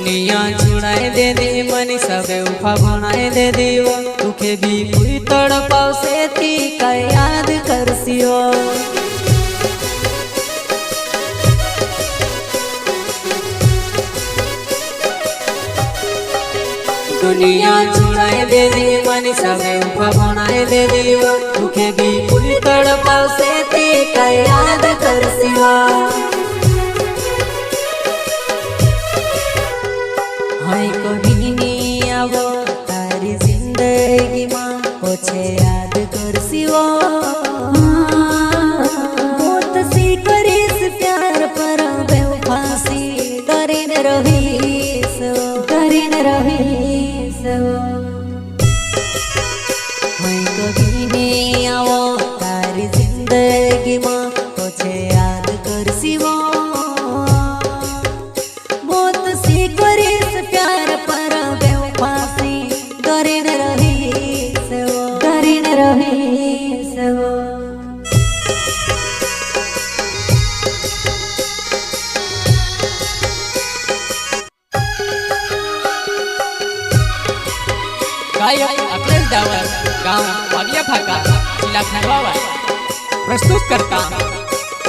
दुनिया छुड़ाए दे the money सबे उफा बनाए दे दीवो तुखे भी कोई तड़पाव से थी का याद करसियो दुनिया छुड़ाए दे दी मनी सबे उफा बनाए दे दीवो तुखे भी कोई तड़पाव से थी का याद करसियो हाय कभी नहीं आवो तारी जिंदगी मां पोछे याद करसियो बहुत सी करीस प्यार पर बेवफासी डरीने रहीस हाय कभी नहीं आवो तारी जिंदगी मां पोछे याद करसियो बहुत सी करीस प्यार पर बेवफासी डरीने रहीस वो गायक अखिलेश डावर गांव वागिया फाका जिला खंडवा प्रस्तुत करता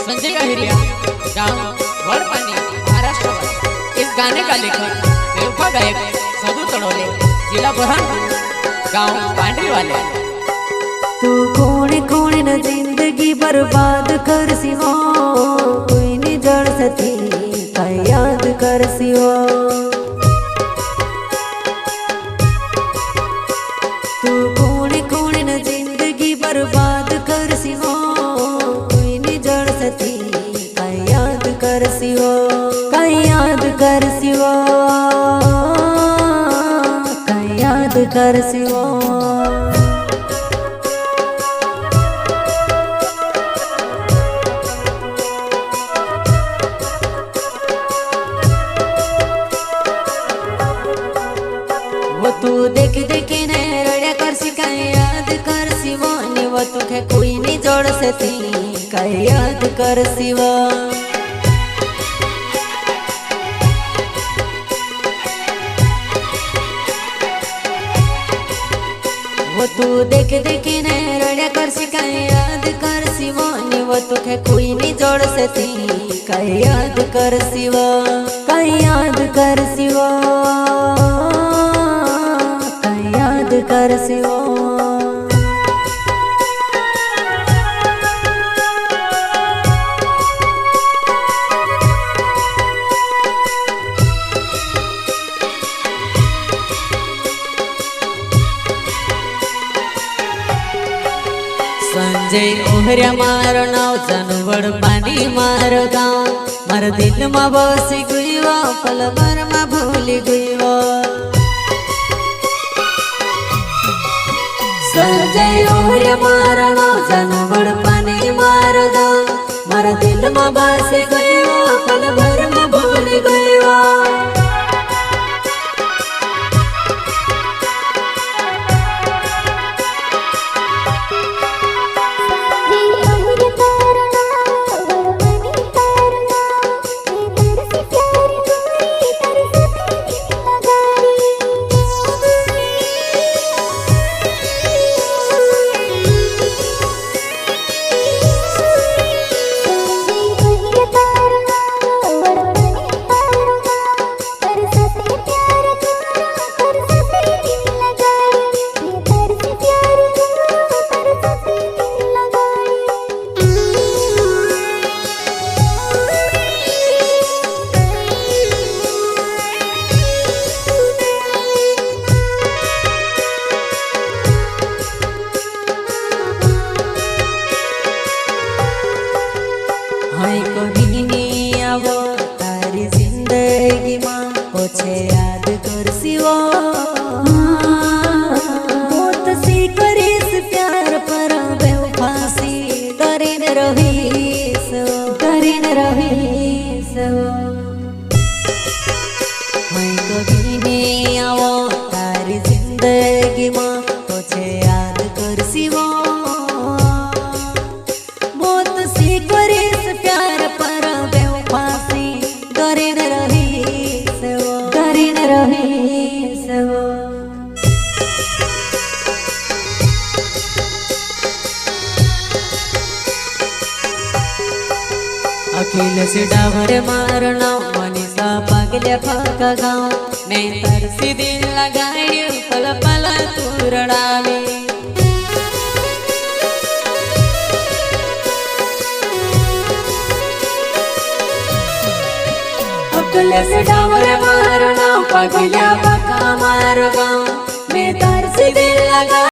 संजय अहिरिया गांव वड़पानी महाराष्ट्र। इस गाने का लेखक बेवफा गायक सदू तड़ोले जिला बुरहानपुर गांव पांडरी वाले। तू कोने कोने न जिंदगी बर्बाद कर सिवा कोई नहीं जड़ सती का याद कर सिवा तू कोने कोने न जिंदगी बर्बाद कर सिवा कोई नहीं जड़ सती का याद कर सिवा का याद कर सिवा का याद कर सिवा वो तू देख देख ने रड़िया कर सिका याद कर सिवा ने वो तुखे कोई नहीं जोड़ सती का याद कर सिवा वो तू देख देख ने रड़िया कर सिका याद कर सिवा ने वो तुखे कोई नहीं जोड़ सती का याद कर सिवा का याद कर सिवा याद कर सिवा संजय ओहरिया मारो नाव जानवड़ पानी मारो गाँव मार दिल में बसी गईवा पल भर में भूली गईवा संजय ओहरिया मारो नाव जानवड़ पानी मारो गाँव मार दिल में बसी गईवा पल भर में भूली गईवा अखिलेश डावर मारो नाव मनीषा पागल्या फाका गाव मैं तरसी दिल लगाड्યું पल पल तू रडावी अखिलेश डावर मारो नाव पागल्या फाका मारो गाव मैं तरसी दिल लगा